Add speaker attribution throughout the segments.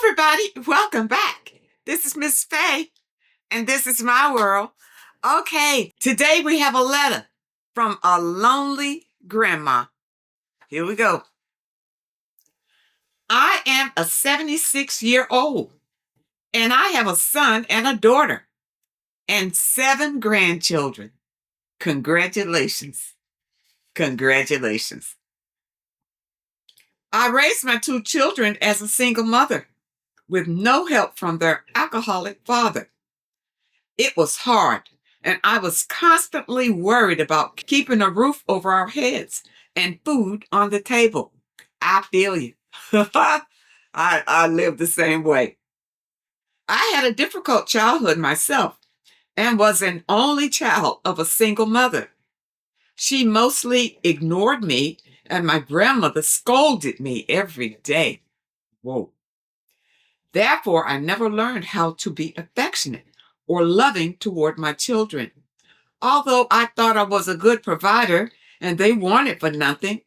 Speaker 1: everybody, welcome back. This is Miss Faye, and this is my world. Okay, today we have a letter from a lonely grandma. Here we go. I am a 76-year-old, and I have a son and a daughter, and 7 grandchildren. Congratulations. Congratulations. I raised my 2 children as a single mother, with no help from their alcoholic father. It was hard, and I was constantly worried about keeping a roof over our heads and food on the table. I feel you. I live the same way. I had a difficult childhood myself and was an only child of a single mother. She mostly ignored me, and my grandmother scolded me every day. Whoa. Therefore, I never learned how to be affectionate or loving toward my children. Although I thought I was a good provider and they wanted for nothing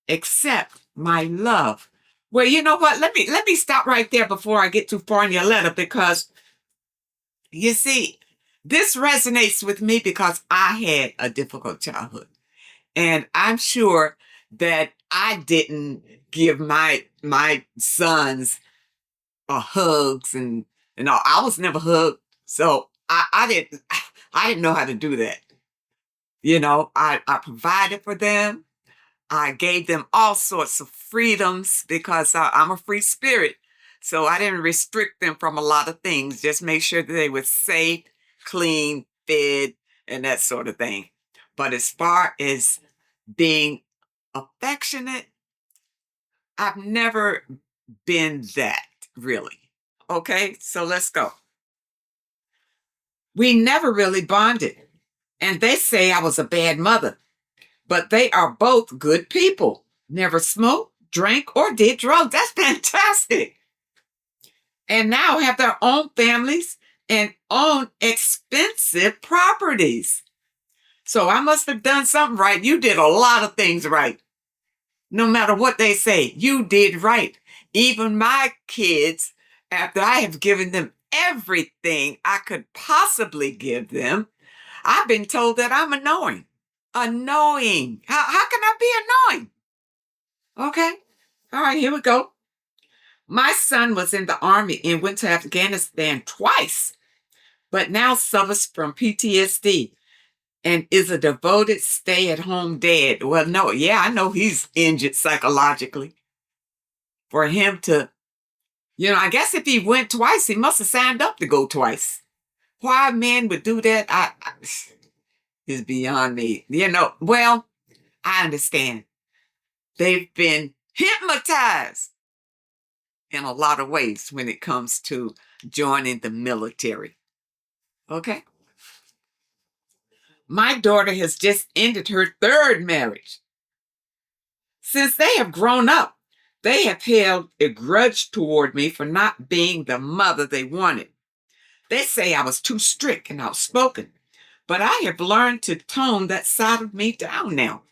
Speaker 1: except my love. Well, you know what? Let me stop right there before I get too far in your letter, because you see, this resonates with me because I had a difficult childhood. And I'm sure that I didn't give my sons hugs and all. I was never hugged. So I didn't know how to do that. You know, I provided for them. I gave them all sorts of freedoms because I'm a free spirit. So I didn't restrict them from a lot of things. Just make sure that they were safe, clean, fed, and that sort of thing. But as far as being affectionate, I've never been that, really. Okay, so let's go. We never really bonded. And they say I was a bad mother. But they are both good people. Never smoked, drank, or did drugs. That's fantastic. And now have their own families and own expensive properties. So I must have done something right. You did a lot of things right. No matter what they say, you did right. Even my kids, after I have given them everything I could possibly give them, I've been told that I'm annoying. Annoying. How can I be annoying? Okay. All right, here we go. My son was in the army and went to Afghanistan twice, but now suffers from PTSD and is a devoted stay-at-home dad. Well, no, yeah, I know he's injured psychologically. For him to, I guess if he went twice, he must have signed up to go twice. Why men would do that, is beyond me. Well, I understand. They've been hypnotized in a lot of ways when it comes to joining the military. Okay? My daughter has just ended her 3rd marriage. Since they have grown up, they have held a grudge toward me for not being the mother they wanted. They say I was too strict and outspoken, but I have learned to tone that side of me down now.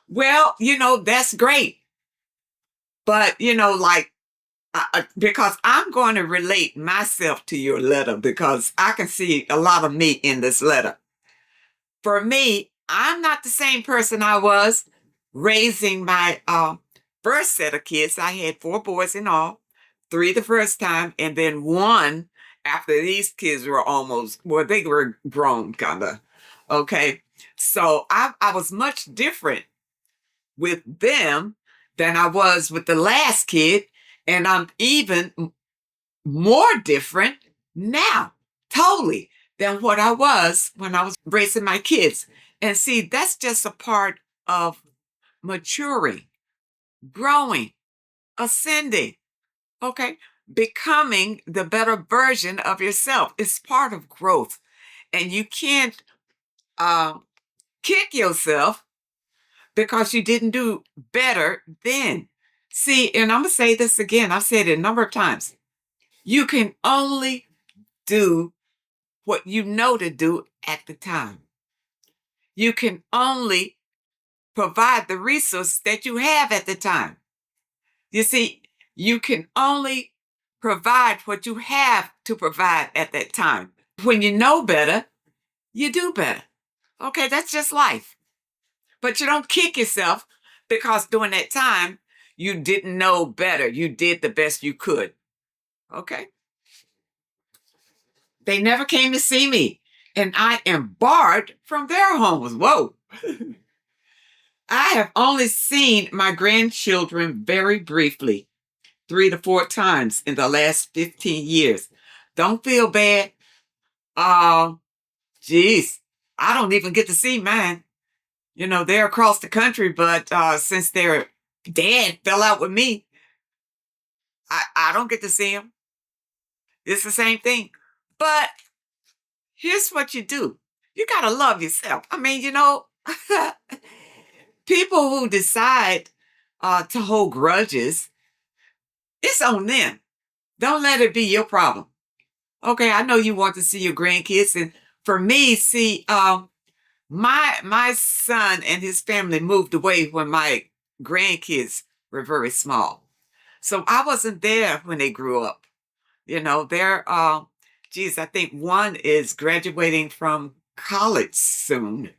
Speaker 1: Well, that's great. But, because I'm going to relate myself to your letter because I can see a lot of me in this letter. For me, I'm not the same person I was raising my first set of kids. I had 4 boys in all, 3 the first time, and then 1 after these kids were they were grown, kind of. Okay. So I was much different with them than I was with the last kid. And I'm even more different now, totally, than what I was when I was raising my kids. And see, that's just a part of maturing, growing, ascending, okay? Becoming the better version of yourself. It's part of growth. And you can't kick yourself because you didn't do better then. See, and I'm going to say this again. I've said it a number of times. You can only do what you know to do at the time. You can only provide the resources that you have at the time. You see, you can only provide what you have to provide at that time. When you know better, you do better. Okay, that's just life. But you don't kick yourself because during that time, you didn't know better. You did the best you could. Okay? They never came to see me, and I am barred from their homes. Whoa. I have only seen my grandchildren very briefly, 3 to 4 times in the last 15 years. Don't feel bad. Uh, geez, I don't even get to see mine. They're across the country, but since their dad fell out with me, I don't get to see them. It's the same thing. But here's what you do. You got to love yourself. I mean, people who decide to hold grudges, it's on them. Don't let it be your problem. Okay, I know you want to see your grandkids. And for me, see, my son and his family moved away when my grandkids were very small. So I wasn't there when they grew up. They're, I think one is graduating from college soon.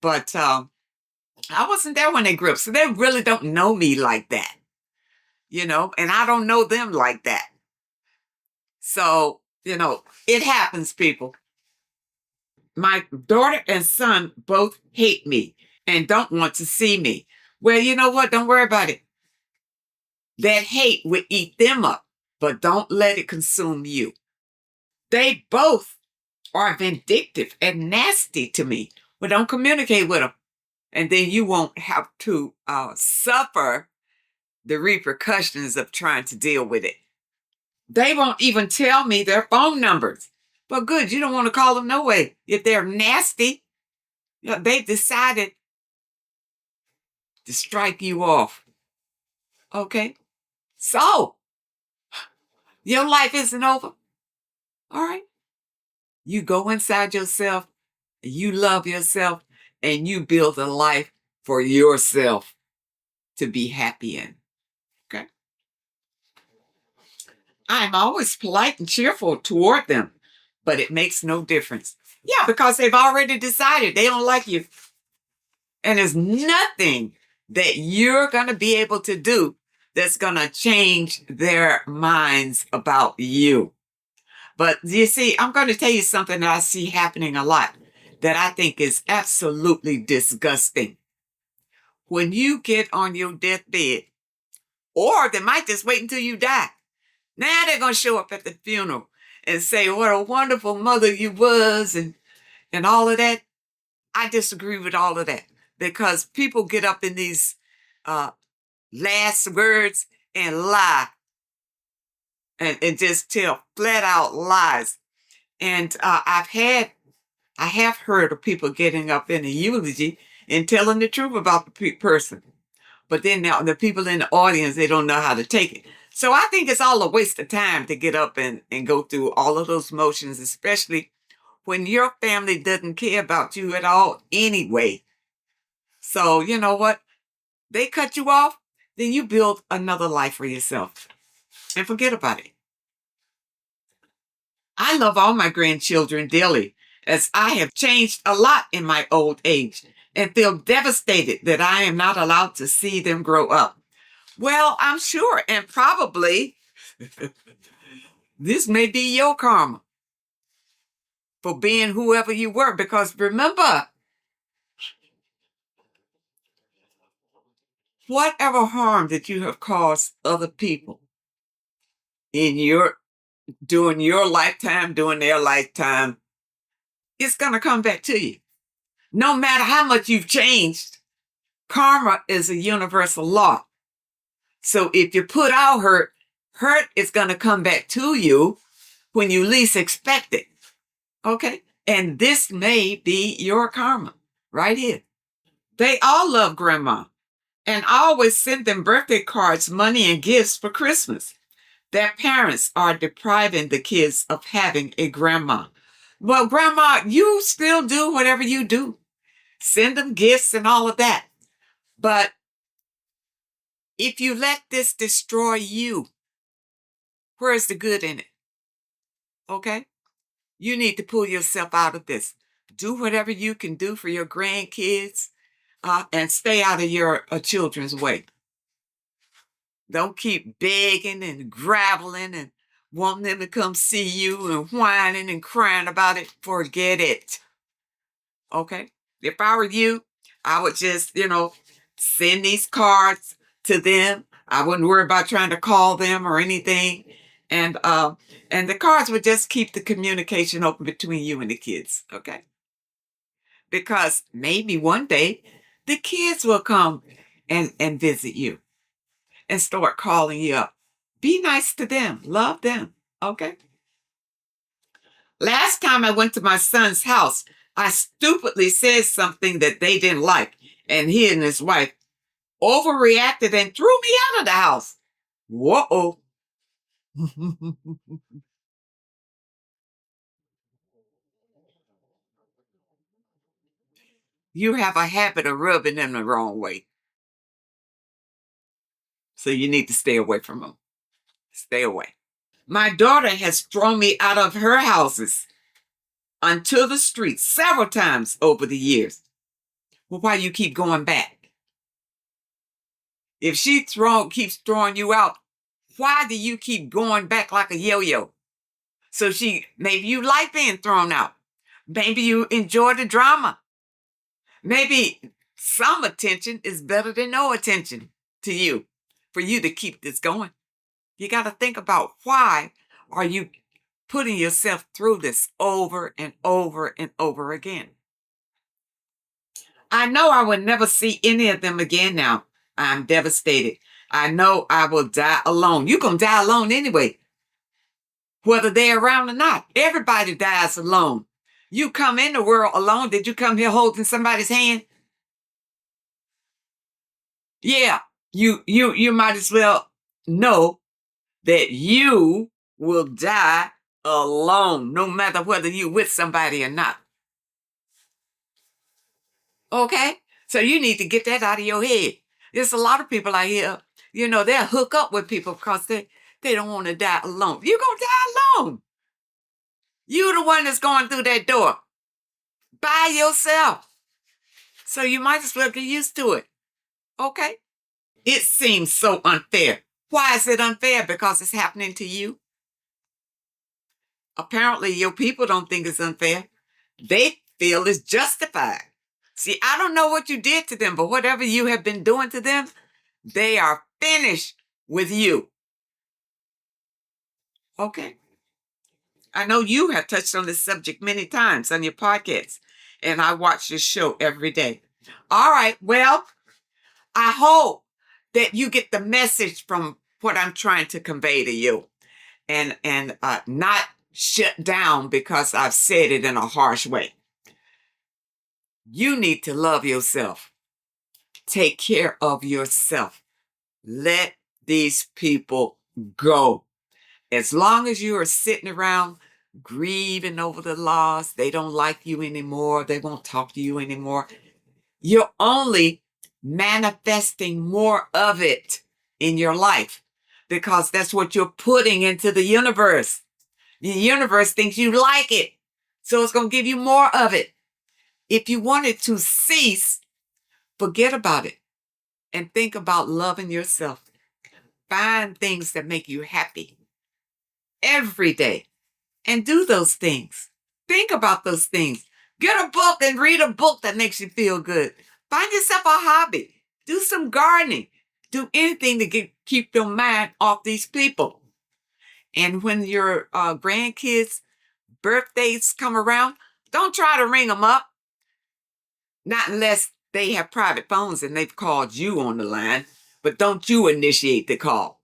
Speaker 1: But I wasn't there when they grew up. So they really don't know me like that, and I don't know them like that. So, it happens, people. My daughter and son both hate me and don't want to see me. Well, you know what? Don't worry about it. That hate will eat them up, but don't let it consume you. They both are vindictive and nasty to me. Well, don't communicate with them. And then you won't have to suffer the repercussions of trying to deal with it. They won't even tell me their phone numbers. But good, you don't want to call them no way. If they're nasty, they've decided to strike you off. Okay? So, your life isn't over. All right? You go inside yourself, you love yourself, and you build a life for yourself to be happy in. Okay? I'm always polite and cheerful toward them, but it makes no difference. Yeah, because they've already decided they don't like you. And there's nothing that you're going to be able to do that's going to change their minds about you. But you see, I'm going to tell you something that I see happening a lot that I think is absolutely disgusting. When you get on your deathbed, or they might just wait until you die. Now they're going to show up at the funeral and say, what a wonderful mother you was and all of that. I disagree with all of that because people get up in these last words and lie and just tell flat out lies. And I have heard of people getting up in a eulogy and telling the truth about the person. But then now the people in the audience, they don't know how to take it. So I think it's all a waste of time to get up and go through all of those motions, especially when your family doesn't care about you at all anyway. So you know what? They cut you off, then you build another life for yourself and forget about it. I love all my grandchildren dearly, as I have changed a lot in my old age and feel devastated that I am not allowed to see them grow up. Well, I'm sure, and probably this may be your karma for being whoever you were, because remember, whatever harm that you have caused other people during your lifetime, during their lifetime, it's going to come back to you. No matter how much you've changed, karma is a universal law. So if you put out hurt is going to come back to you when you least expect it. Okay? And this may be your karma right here. They all love grandma. And I always send them birthday cards, money, and gifts for Christmas. Their parents are depriving the kids of having a grandma. Well, grandma, you still do whatever you do. Send them gifts and all of that. But if you let this destroy you, Where's the good in it? Okay? You need to pull yourself out of this. Do whatever you can do for your grandkids, and stay out of your children's way. Don't keep begging and graveling and wanting them to come see you and whining and crying about it. Forget it. Okay? If I were you, I would just, send these cards to them. I wouldn't worry about trying to call them or anything. And the cards would just keep the communication open between you and the kids. Okay? Because maybe one day the kids will come and visit you and start calling you up. Be nice to them. Love them. Okay? Last time I went to my son's house, I stupidly said something that they didn't like. And he and his wife overreacted and threw me out of the house. Whoa. You have a habit of rubbing them the wrong way. So you need to stay away from them. Stay away. My daughter has thrown me out of her houses onto the street several times over the years. Well, why do you keep going back? If she keeps throwing you out, why do you keep going back like a yo-yo? So maybe you like being thrown out. Maybe you enjoy the drama. Maybe some attention is better than no attention to you for you to keep this going. You got to think about, why are you putting yourself through this over and over and over again? I know I will never see any of them again now. I'm devastated. I know I will die alone. You're going to die alone anyway, whether they're around or not. Everybody dies alone. You come in the world alone. Did you come here holding somebody's hand? Yeah, you might as well know that you will die alone, no matter whether you're with somebody or not. Okay? So you need to get that out of your head. There's a lot of people out here, they'll hook up with people because they don't want to die alone. You're going to die alone. You're the one that's going through that door by yourself. So you might as well get used to it. Okay? It seems so unfair. Why is it unfair? Because it's happening to you. Apparently, your people don't think it's unfair. They feel it's justified. See, I don't know what you did to them, but whatever you have been doing to them, they are finished with you. Okay? I know you have touched on this subject many times on your podcast, and I watch your show every day. All right, well, I hope that you get the message from what I'm trying to convey to you, and not shut down because I've said it in a harsh way. You need to love yourself. Take care of yourself. Let these people go. As long as you are sitting around grieving over the loss, they don't like you anymore, they won't talk to you anymore, you're only manifesting more of it in your life, because that's what you're putting into the universe. The universe thinks you like it, so it's going to give you more of it. If you want it to cease, forget about it and think about loving yourself. Find things that make you happy every day and do those things. Think about those things. Get a book and read a book that makes you feel good. Find yourself a hobby. Do some gardening. Do anything to keep your mind off these people. And when your grandkids' birthdays come around, don't try to ring them up. Not unless they have private phones and they've called you on the line. But don't you initiate the call.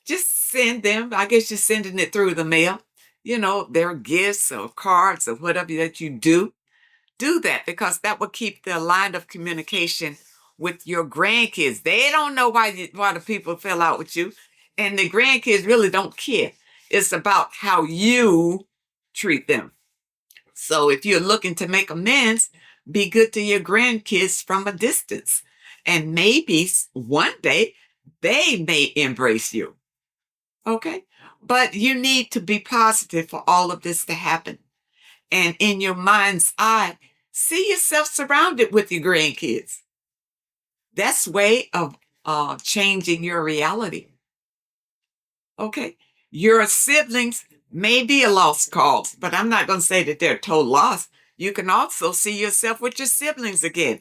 Speaker 1: Just send them. I guess you're sending it through the mail. Their gifts or cards or whatever that you do. Do that, because that will keep the line of communication with your grandkids. They don't know why the people fell out with you. And the grandkids really don't care. It's about how you treat them. So if you're looking to make amends, be good to your grandkids from a distance. And maybe one day they may embrace you. Okay? But you need to be positive for all of this to happen. And in your mind's eye, see yourself surrounded with your grandkids. That's way of changing your reality. Okay? Your siblings may be a lost cause, but I'm not going to say that they're total loss. You can also see yourself with your siblings again.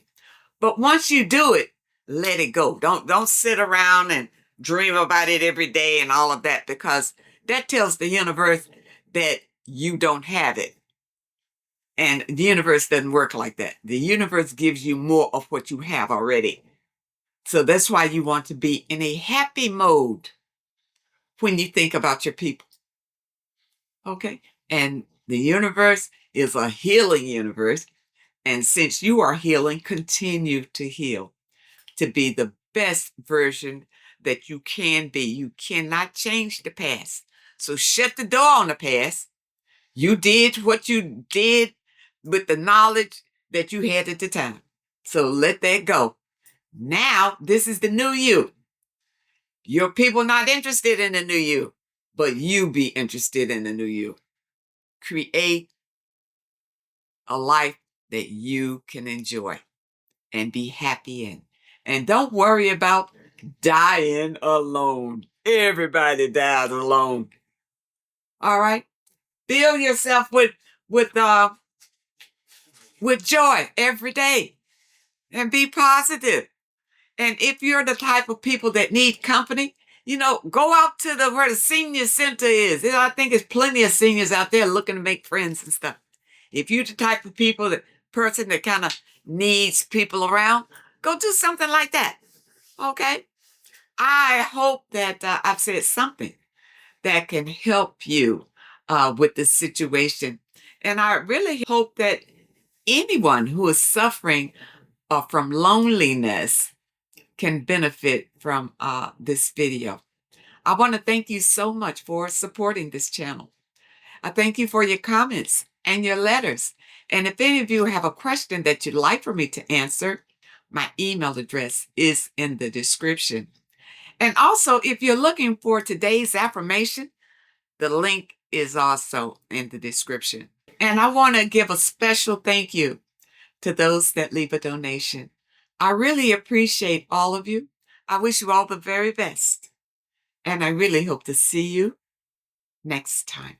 Speaker 1: But once you do it, let it go. Don't sit around and dream about it every day and all of that, because that tells the universe that you don't have it. And the universe doesn't work like that. The universe gives you more of what you have already. So that's why you want to be in a happy mode when you think about your people. Okay? And the universe is a healing universe. And since you are healing, continue to heal, to be the best version that you can be. You cannot change the past. So shut the door on the past. You did what you did with the knowledge that you had at the time. So let that go. Now, this is the new you. Your people not interested in the new you, but you be interested in the new you. Create a life that you can enjoy and be happy in. And don't worry about dying alone. Everybody dies alone. All right? Fill yourself with joy every day and be positive. And if you're the type of people that need company, go out to where the senior center is. I think there's plenty of seniors out there looking to make friends and stuff. If you're the type of person that kind of needs people around, go do something like that. Okay? I hope that I've said something that can help you with this situation. And I really hope that anyone who is suffering from loneliness can benefit from this video. I want to thank you so much for supporting this channel. I thank you for your comments and your letters. And if any of you have a question that you'd like for me to answer, my email address is in the description. And also, if you're looking for today's affirmation, the link is also in the description. And I want to give a special thank you to those that leave a donation. I really appreciate all of you. I wish you all the very best. And I really hope to see you next time.